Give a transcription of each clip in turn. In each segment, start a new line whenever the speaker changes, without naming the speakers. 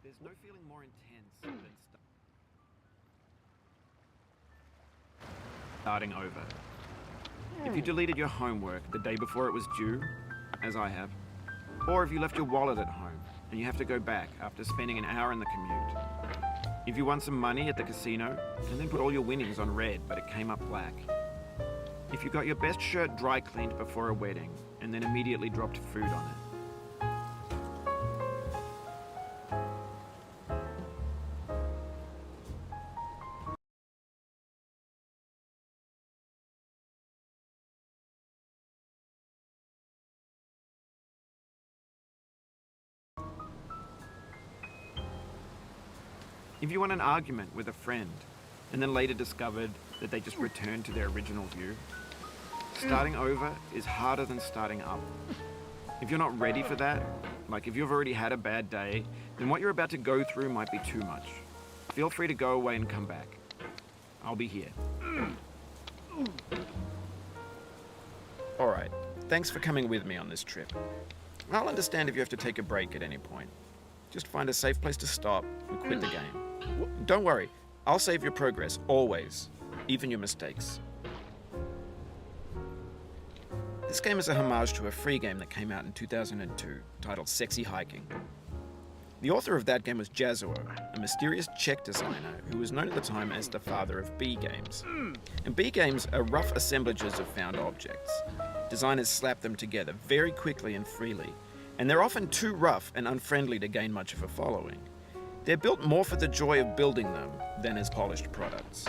There's no feeling more intense than starting over. If you deleted your homework the day before it was due, as I have, or if you left your wallet at home and you have to go back after spending an hour in the commute. If you won some money at the casino and then put all your winnings on red but it came up black. If you got your best shirt dry cleaned before a wedding and then immediately dropped food on it. If you won an argument with a friend and then later discovered that they just returned to their original view, starting over is harder than starting up. If you're not ready for that, like if you've already had a bad day, then what you're about to go through might be too much. Feel free to go away and come back. I'll be here. Alright, thanks for coming with me on this trip. I'll understand if you have to take a break at any point. Just find a safe place to stop and quit the game. Don't worry, I'll save your progress, always, even your mistakes. This game is a homage to a free game that came out in 2002, titled Sexy Hiking. The author of that game was Jazuo, a mysterious Czech designer who was known at the time as the father of B games. And B games are rough assemblages of found objects. Designers slap them together very quickly and freely, and they're often too rough and unfriendly to gain much of a following. They're built more for the joy of building them than as polished products.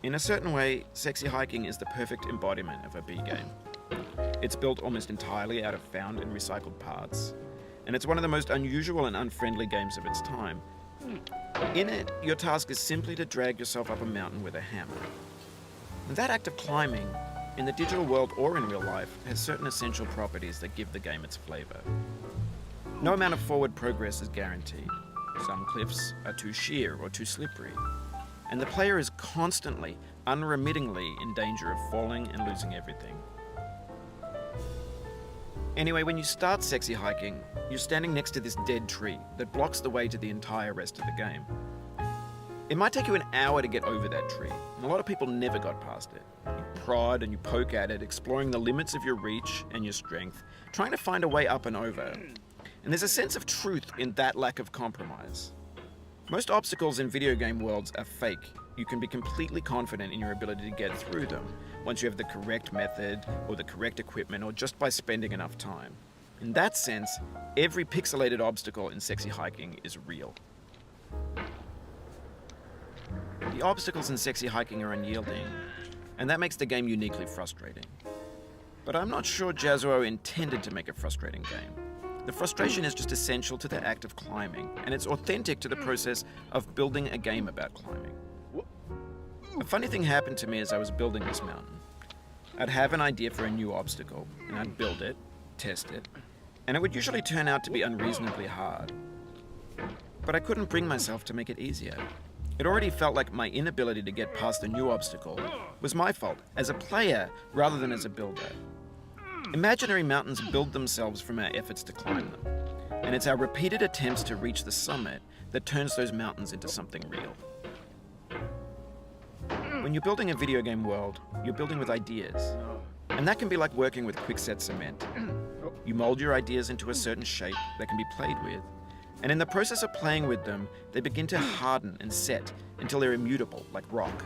In a certain way, Sexy Hiking is the perfect embodiment of a B game. It's built almost entirely out of found and recycled parts, and it's one of the most unusual and unfriendly games of its time. In it, your task is simply to drag yourself up a mountain with a hammer. And that act of climbing, in the digital world or in real life, has certain essential properties that give the game its flavor. No amount of forward progress is guaranteed. Some cliffs are too sheer or too slippery, and the player is constantly, unremittingly in danger of falling and losing everything. Anyway, when you start Sexy Hiking, you're standing next to this dead tree that blocks the way to the entire rest of the game. It might take you an hour to get over that tree, and a lot of people never got past it. You prod and you poke at it, exploring the limits of your reach and your strength, trying to find a way up and over. And there's a sense of truth in that lack of compromise. Most obstacles in video game worlds are fake. You can be completely confident in your ability to get through them once you have the correct method or the correct equipment or just by spending enough time. In that sense, every pixelated obstacle in Sexy Hiking is real. The obstacles in Sexy Hiking are unyielding, and that makes the game uniquely frustrating. But I'm not sure Jazuo intended to make a frustrating game. The frustration is just essential to the act of climbing, and it's authentic to the process of building a game about climbing. A funny thing happened to me as I was building this mountain. I'd have an idea for a new obstacle, and I'd build it, test it, and it would usually turn out to be unreasonably hard. But I couldn't bring myself to make it easier. It already felt like my inability to get past the new obstacle was my fault as a player rather than as a builder. Imaginary mountains build themselves from our efforts to climb them, and it's our repeated attempts to reach the summit that turns those mountains into something real. When you're building a video game world, you're building with ideas, and that can be like working with quickset cement. You mold your ideas into a certain shape that can be played with, and in the process of playing with them, they begin to harden and set until they're immutable, like rock.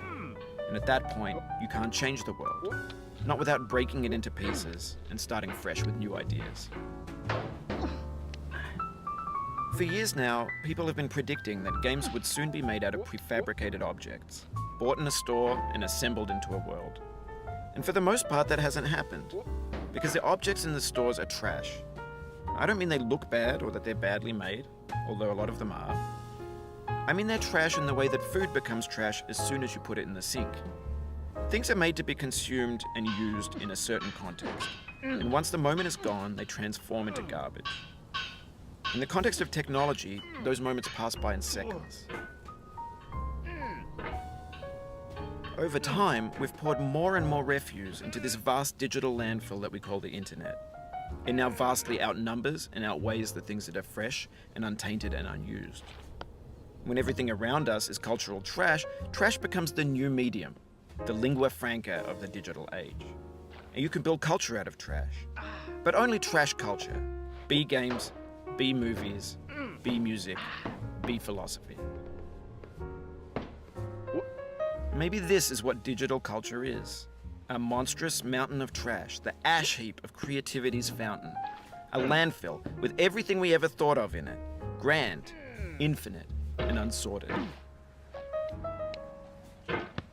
And at that point, you can't change the world. not without breaking it into pieces and starting fresh with new ideas. For years now, people have been predicting that games would soon be made out of prefabricated objects, bought in a store and assembled into a world. And for the most part, that hasn't happened, because the objects in the stores are trash. I don't mean they look bad or that they're badly made, although a lot of them are. I mean they're trash in the way that food becomes trash as soon as you put it in the sink. Things are made to be consumed and used in a certain context, and once the moment is gone, they transform into garbage. In the context of technology, those moments pass by in seconds. Over time, we've poured more and more refuse into this vast digital landfill that we call the internet. It now vastly outnumbers and outweighs the things that are fresh and untainted and unused. When everything around us is cultural trash, trash becomes the new medium, the lingua franca of the digital age. And you can build culture out of trash, but only trash culture. B games, B movies, B music, B philosophy. Maybe this is what digital culture is. A monstrous mountain of trash, the ash heap of creativity's fountain. A landfill with everything we ever thought of in it. Grand, infinite, and unsorted.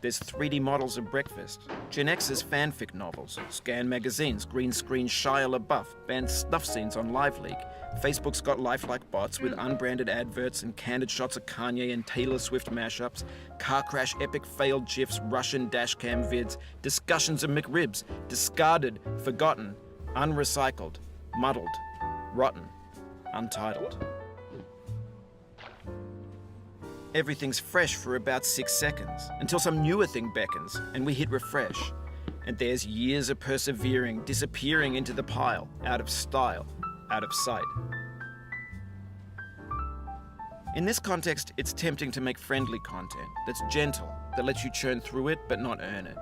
There's 3D models of breakfast, Gen X's fanfic novels, scan magazines, green screen Shia LaBeouf, banned snuff scenes on LiveLeak. Facebook's got lifelike bots with unbranded adverts and candid shots of Kanye and Taylor Swift mashups, car crash epic failed GIFs, Russian dashcam vids, discussions of McRibs, discarded, forgotten, unrecycled, muddled, rotten, untitled. Everything's fresh for about 6 seconds, until some newer thing beckons, and we hit refresh. And there's years of persevering, disappearing into the pile, out of style, out of sight. In this context, it's tempting to make friendly content that's gentle, that lets you churn through it but not earn it.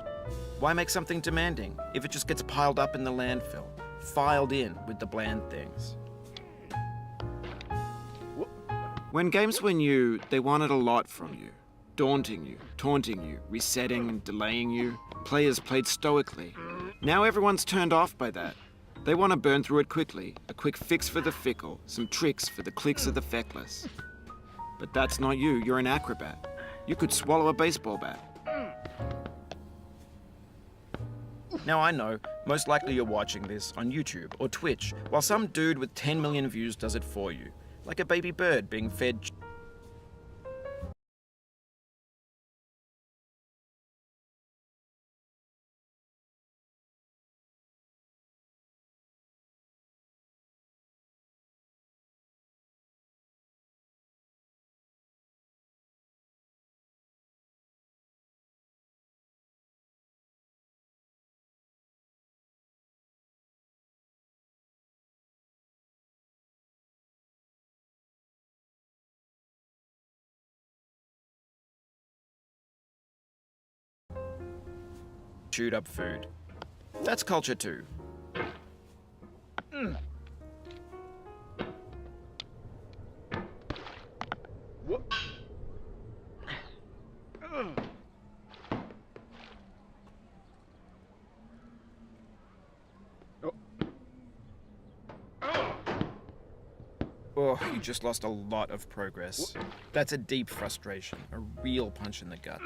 Why make something demanding if it just gets piled up in the landfill, filed in with the bland things? When games were new, they wanted a lot from you. Daunting you, taunting you, resetting and delaying you. Players played stoically. Now everyone's turned off by that. They want to burn through it quickly, a quick fix for the fickle, some tricks for the clicks of the feckless. But that's not you, you're an acrobat. You could swallow a baseball bat. Now I know, most likely you're watching this on YouTube or Twitch, while some dude with 10 million views does it for you. Like a baby bird being fed chewed up food. That's culture too. Oh, you just lost a lot of progress. That's a deep frustration, a real punch in the gut.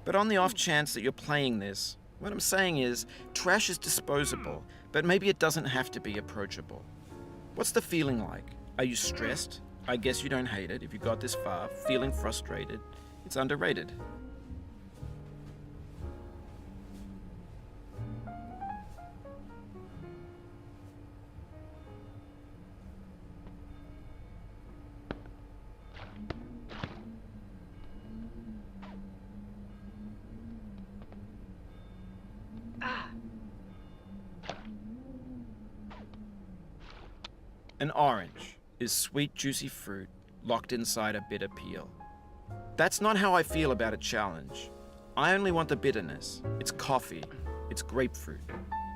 But on the off chance that you're playing this, what I'm saying is, trash is disposable, but maybe it doesn't have to be approachable. What's the feeling like? Are you stressed? I guess you don't hate it if you got this far. Feeling frustrated? It's underrated. An orange is sweet, juicy fruit locked inside a bitter peel. That's not how I feel about a challenge. I only want the bitterness. It's coffee. It's grapefruit.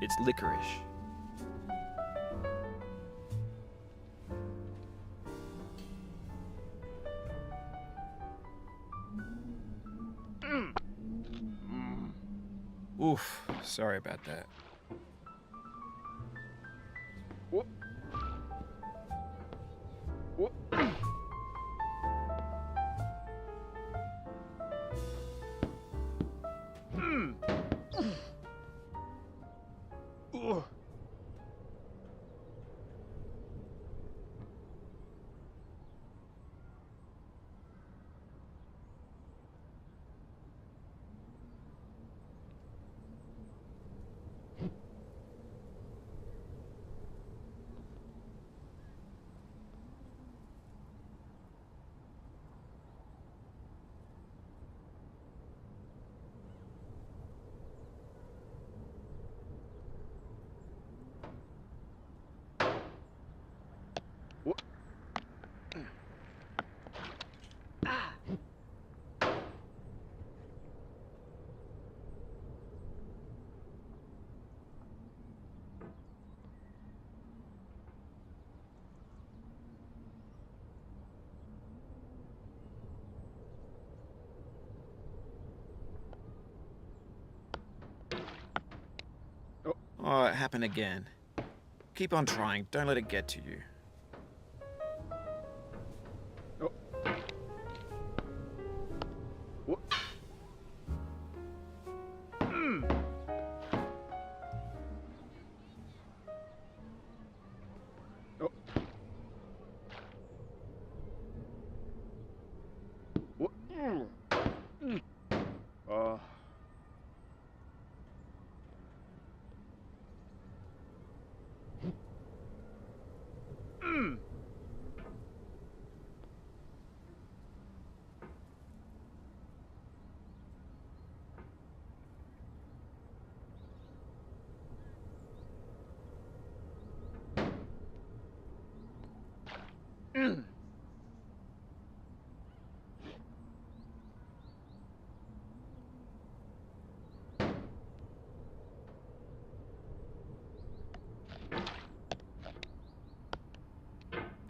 It's licorice. Oof, sorry about that. Oh, it happened again. Keep on trying. Don't let it get to you.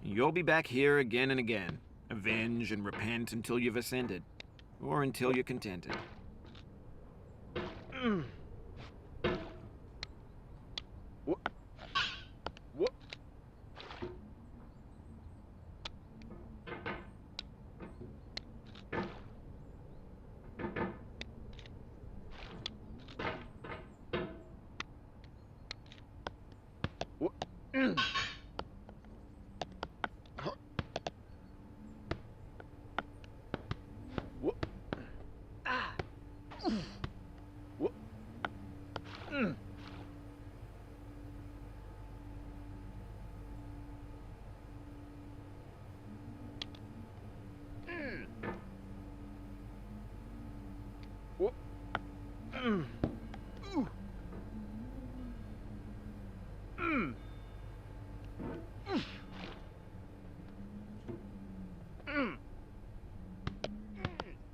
You'll be back here again and again. Avenge and repent until you've ascended. Or until you're contented.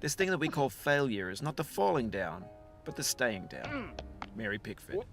This thing that we call failure is not the falling down, but the staying down. Mary Pickford.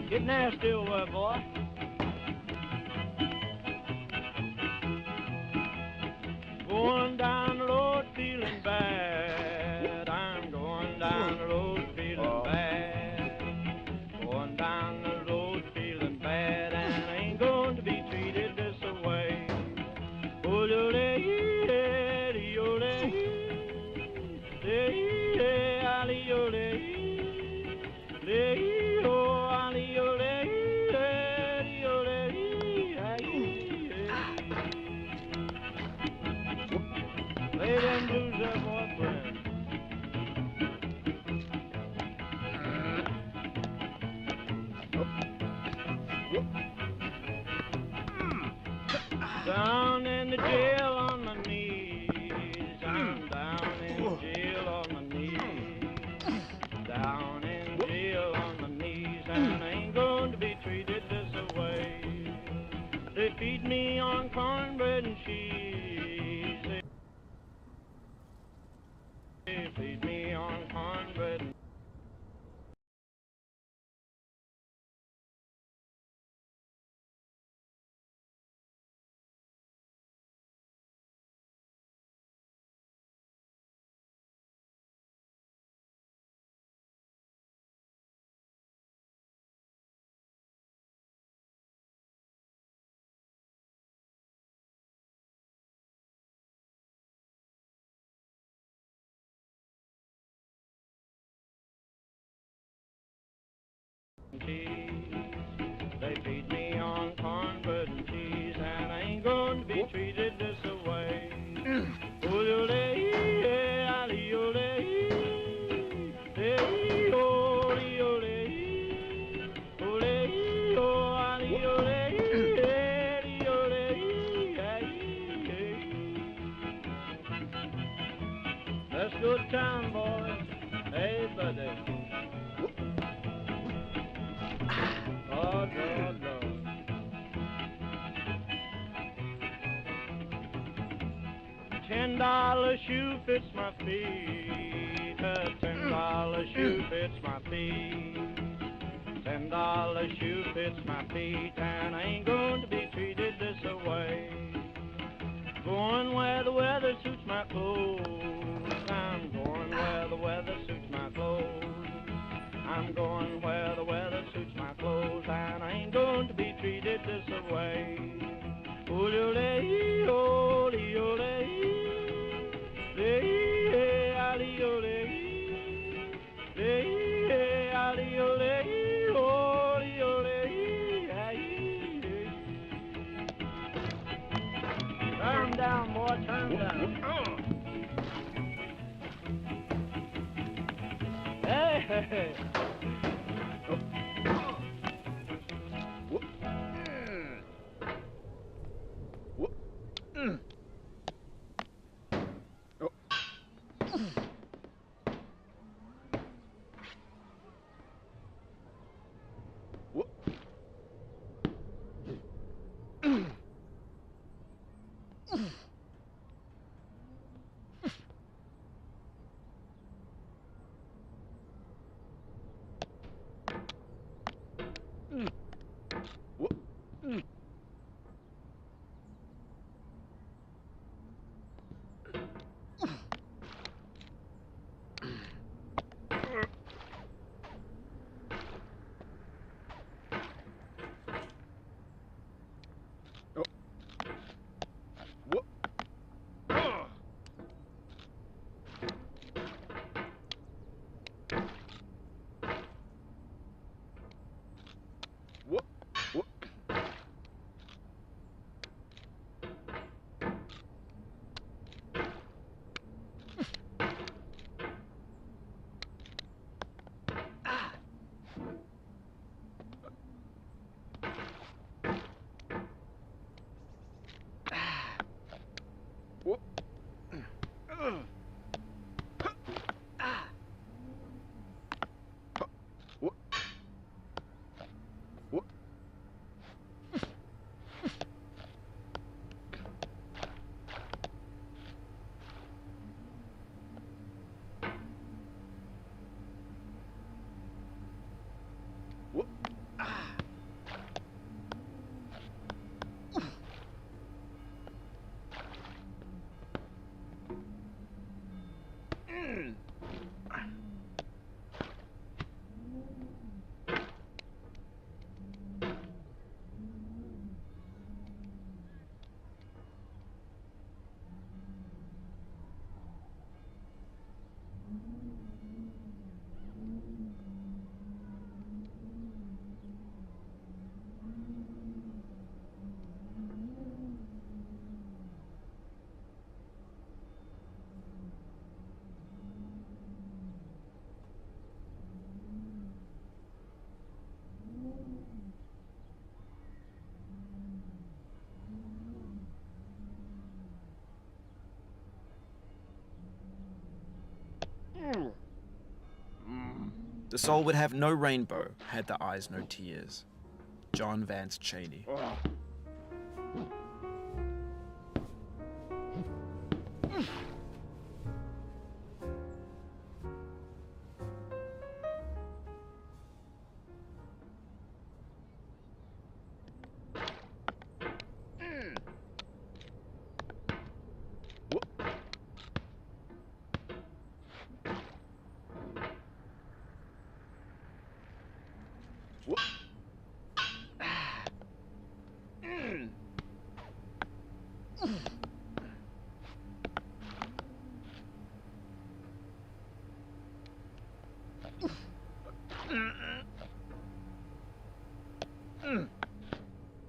Get nasty, old boy. Down in the jail on my knees. I'm down in jail on my knees. Down in jail on my knees, and I ain't going to be treated this way. They feed me on cornbread and cheese. They feed me on cornbread and cheese. They feed me on cornbread and cheese, and I ain't going to be treated this way. Let's go to town, boys. Hey, buddy. Lord, Lord, Lord. $10 shoe fits my feet. A $10 shoe fits my feet. $10 shoe fits my feet, and I ain't going to be treated this way. Going where the weather suits my clothes. I'm going where the weather suits my clothes. I'm going where the weather suits my clothes, and I ain't going to be treated this way. Ole, ole, ole, ole, ole, turn down, boy, turn down. Hey, hey, hey.
The soul would have no rainbow, had the eyes no tears. John Vance Cheney.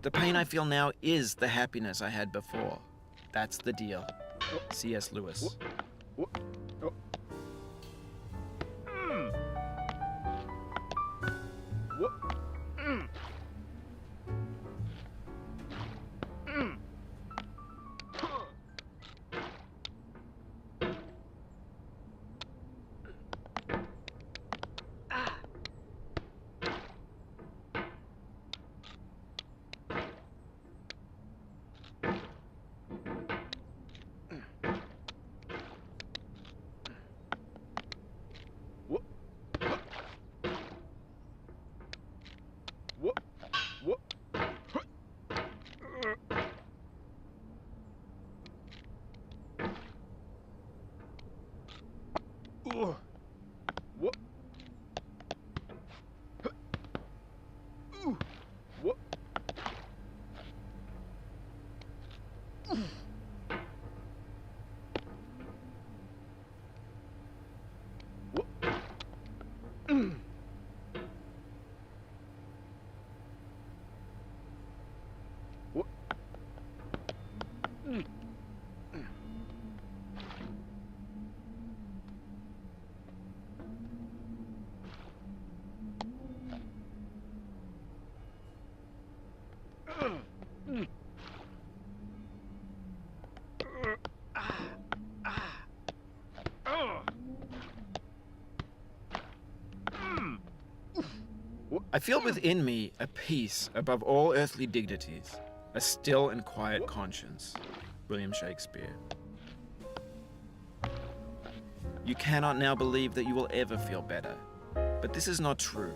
The pain I feel now is the happiness I had before. That's the deal. C.S. Lewis. I feel within me a peace above all earthly dignities, a still and quiet conscience. William Shakespeare. You cannot now believe that you will ever feel better, but this is not true.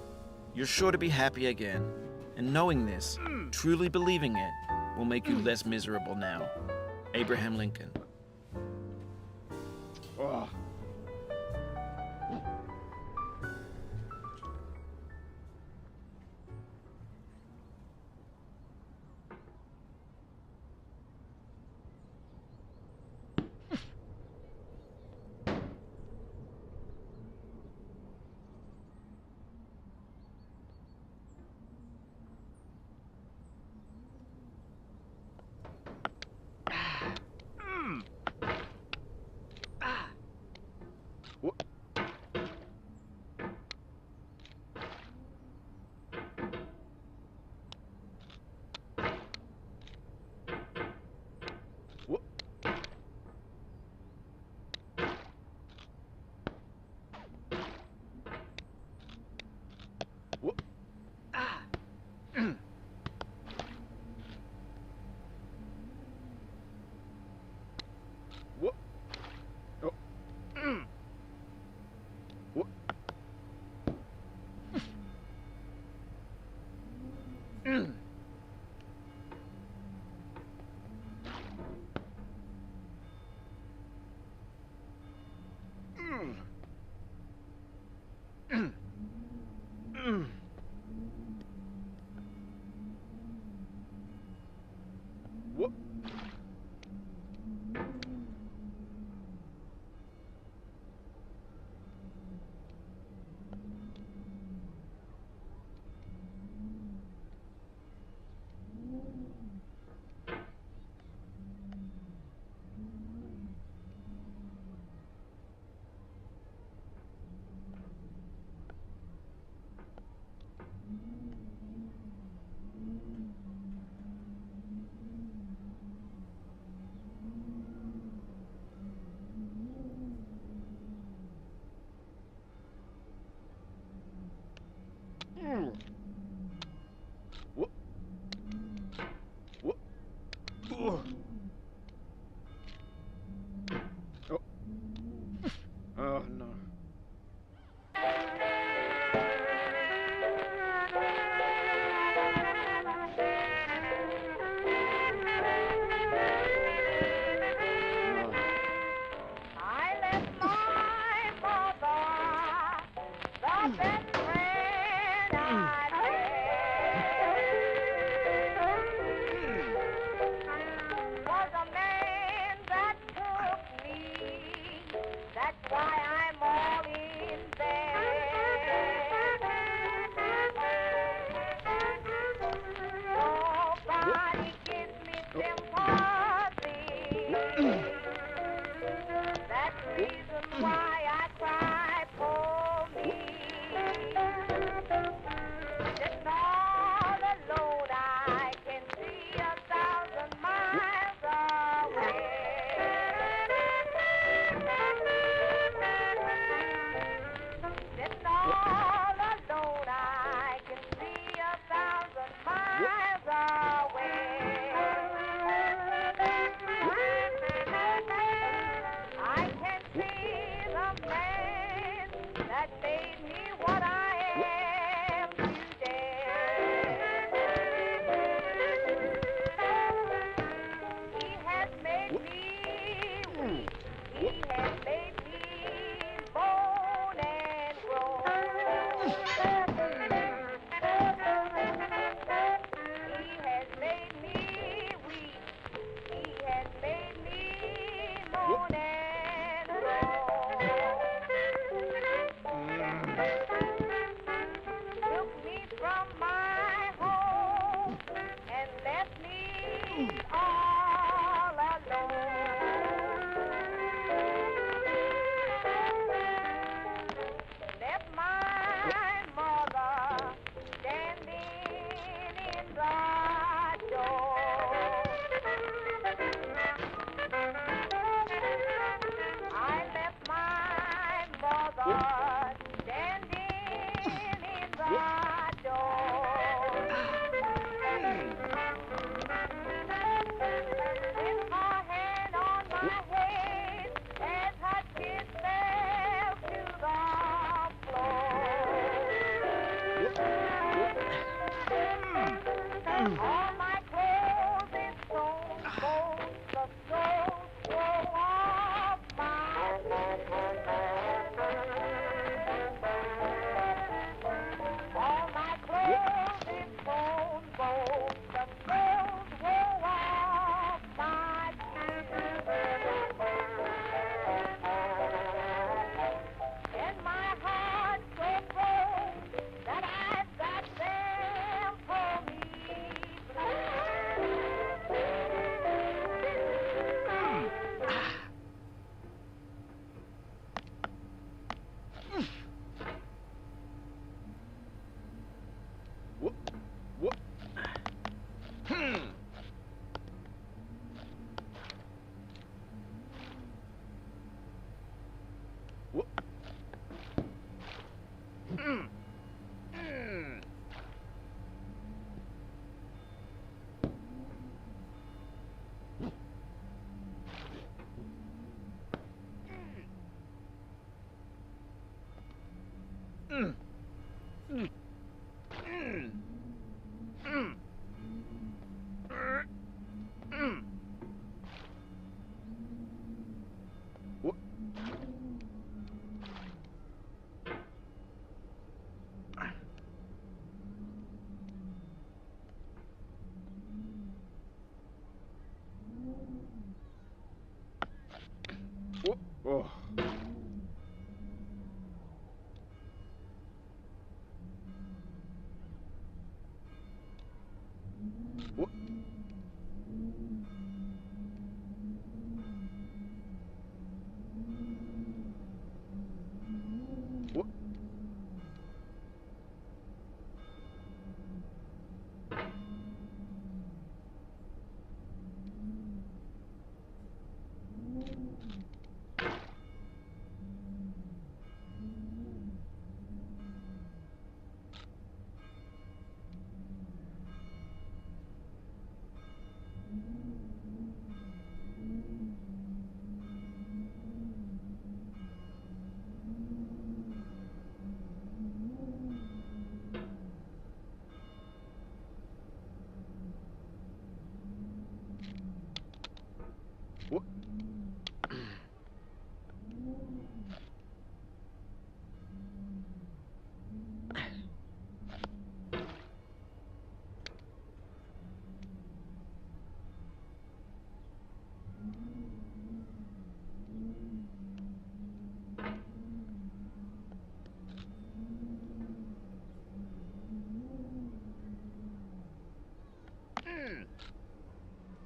You're sure to be happy again, and knowing this, truly believing it, will make you less miserable now. Abraham Lincoln. Oh no.
I left my mother, the best friend I had.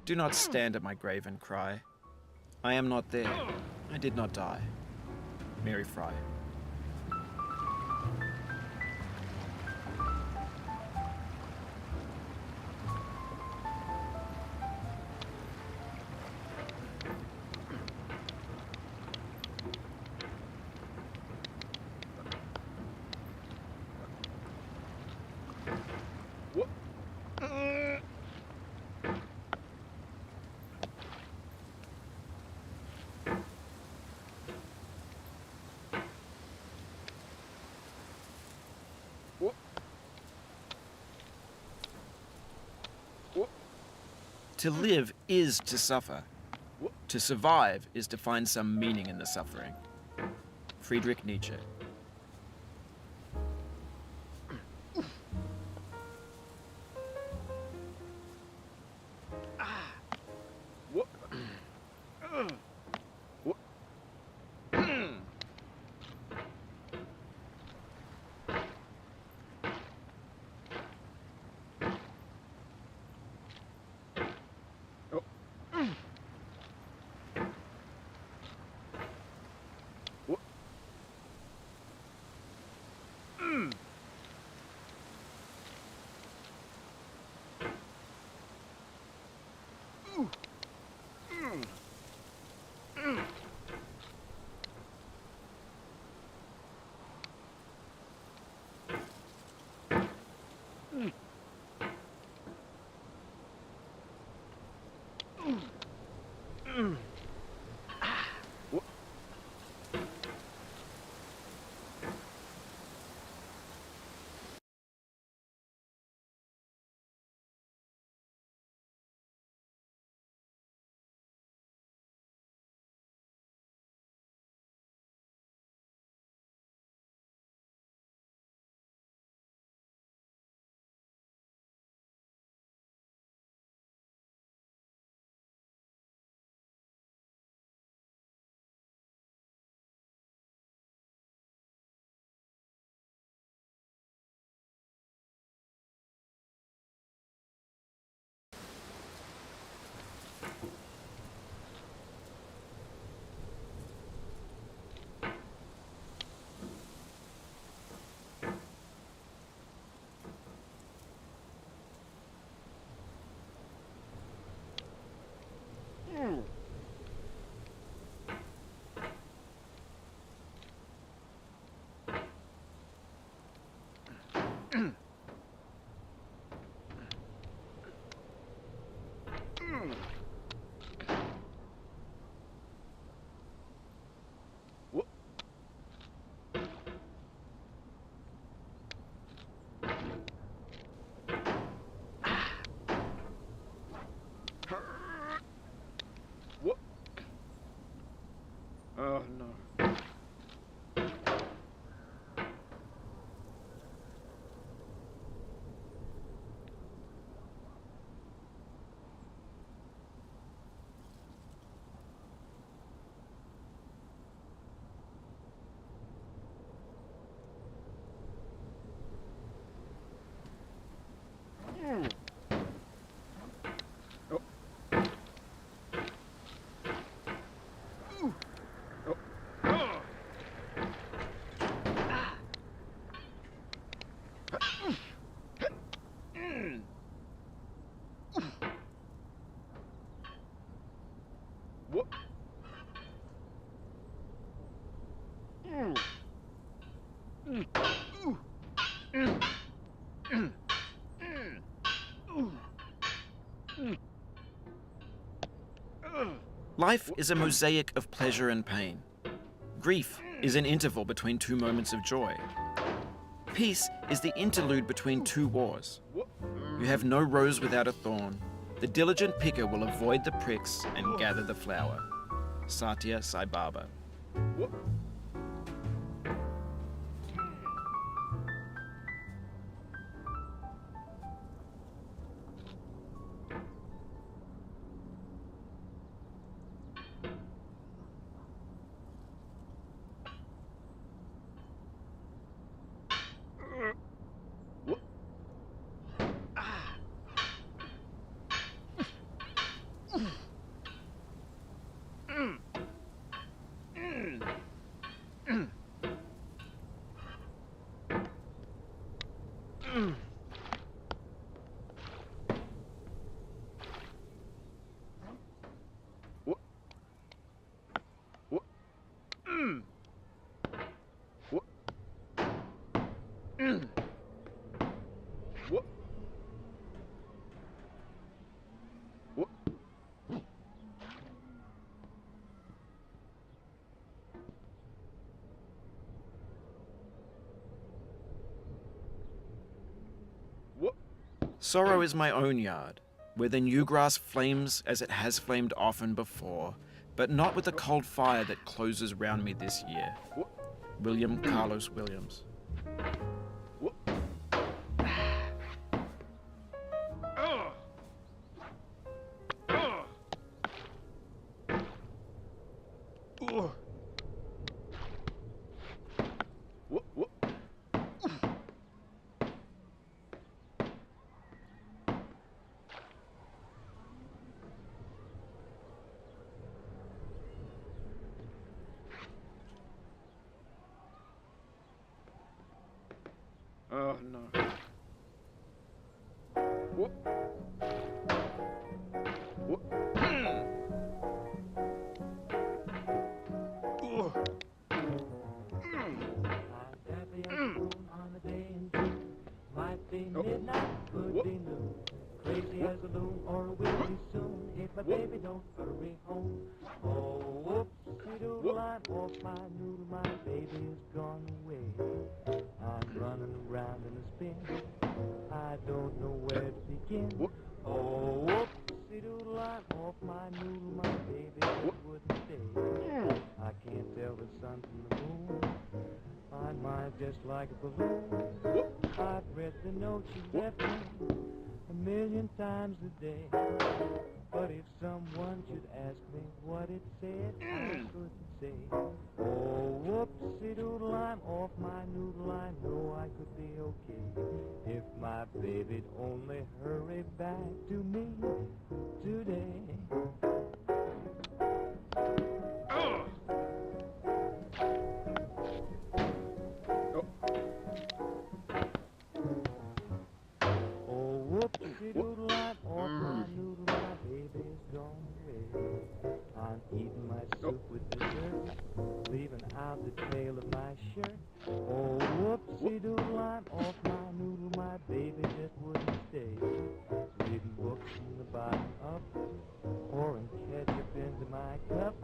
Do not stand at my grave and cry. I am not there. I did not die. Mary Fry. To live is to suffer. To survive is to find some meaning in the suffering. Friedrich Nietzsche. Oh no. Life is a mosaic of pleasure and pain. Grief is an interval between two moments of joy. Peace is the interlude between two wars. You have no rose without a thorn, The diligent picker will avoid the pricks and gather the flour. Satya Sai Baba. Sorrow is my own yard, where the new grass flames as it has flamed often before, but not with the cold fire that closes round me this year. William Carlos Williams. Oh no. Whoop. Whoop.
Might be midnight, could be noon. Crazy as a loon, or will be soon. If my baby don't hurry home. Oh, whoopsie-doodle, I'm off my noodle. My baby is gone away. I'm running around in a spin. I don't know where to begin. Oh, whoopsie-doodle, I'm off my noodle. My baby just wouldn't stay. I can't tell the sun from the moon. My mind just like a balloon. I've read the note she left me 1,000,000 times a day. But if someone should ask me what it said, I couldn't say. Oh, whoopsie-doodle, I'm off my noodle. I know I could be okay if my baby'd only hurry back to me today. Whoopsie-doodle, I'm off my noodle, my baby's gone away. I'm eating my soup with dessert, leaving out the tail of my shirt. Oh, whoopsie-doodle, I'm off my noodle, my baby just wouldn't stay. Reading books from the bottom up, pouring ketchup into my cup.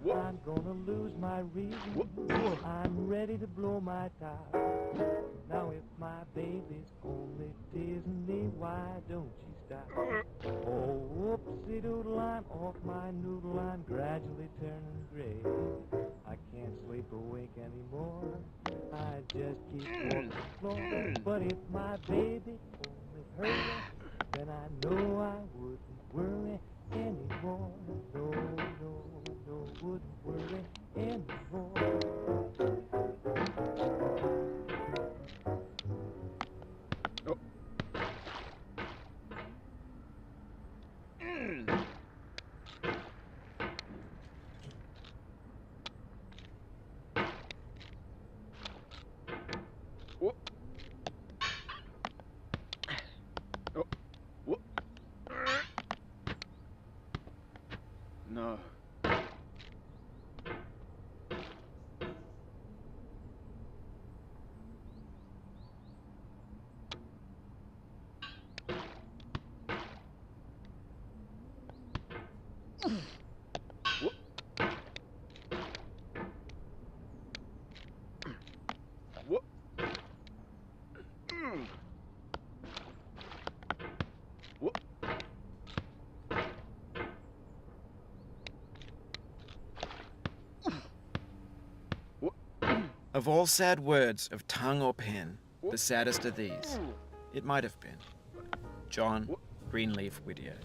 I'm gonna lose my reason, I'm ready to blow my top. Now if my baby's only teasing me, why don't she stop? Oh, whoopsie-doodle, I'm off my noodle, I'm gradually turning gray. I can't sleep awake anymore, I just keep walking the floor. But if my baby only hurry, then I know I wouldn't worry anymore. No, no, no, wouldn't worry anymore.
No. Of all sad words of tongue or pen, the saddest are these. It might have been. John Greenleaf Whittier.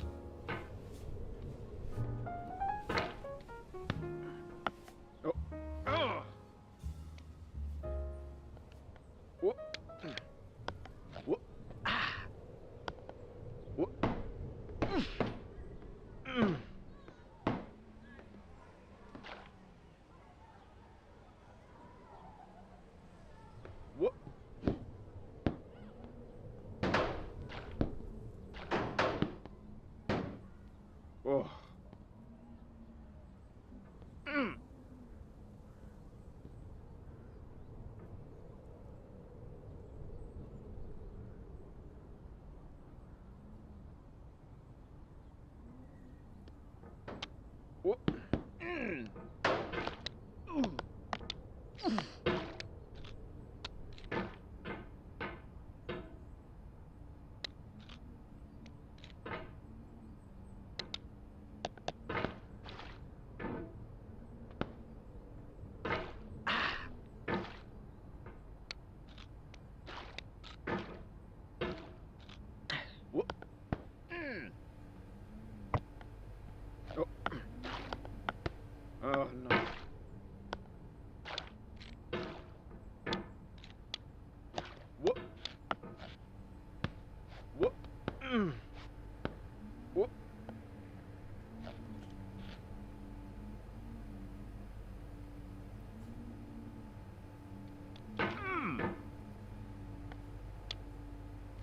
Oh no. Whoop. Whoop. Whoop.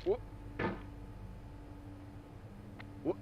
Whoop. Whoop.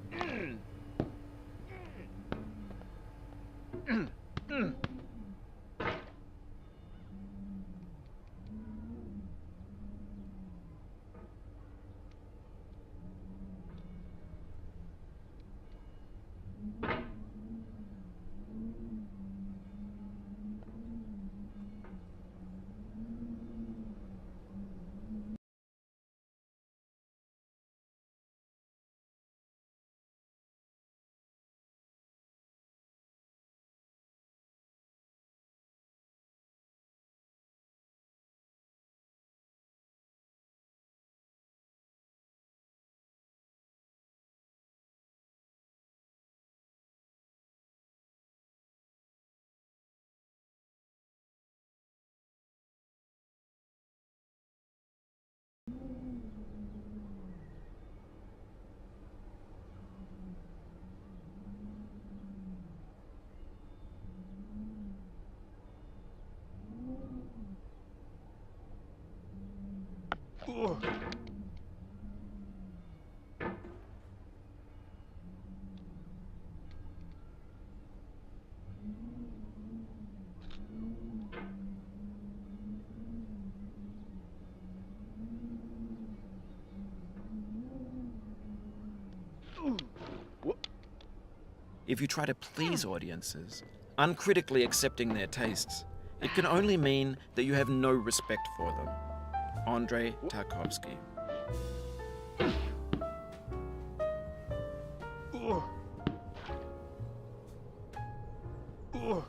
Ugh.
If you try to please audiences, uncritically accepting their tastes, it can only mean that you have no respect for them. Andrei Tarkovsky.
Ugh. Ugh.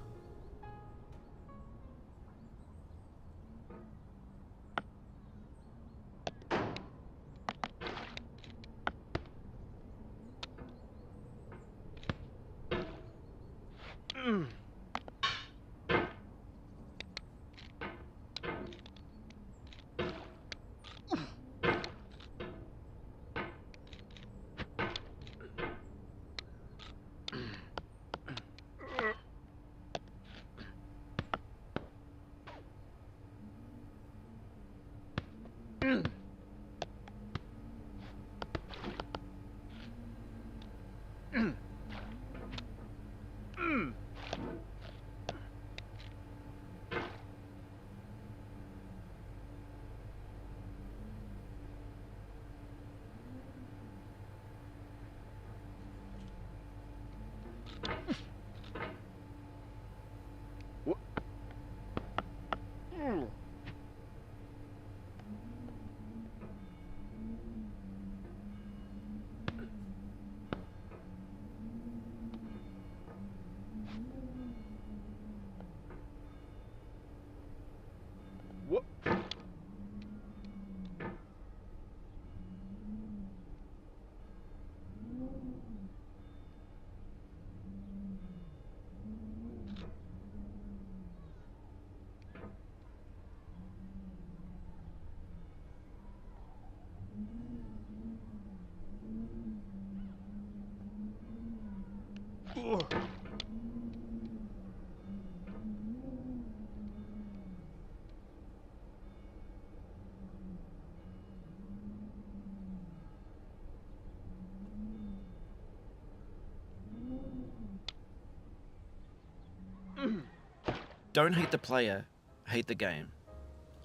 Don't hate the player, hate the game.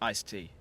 Iced tea.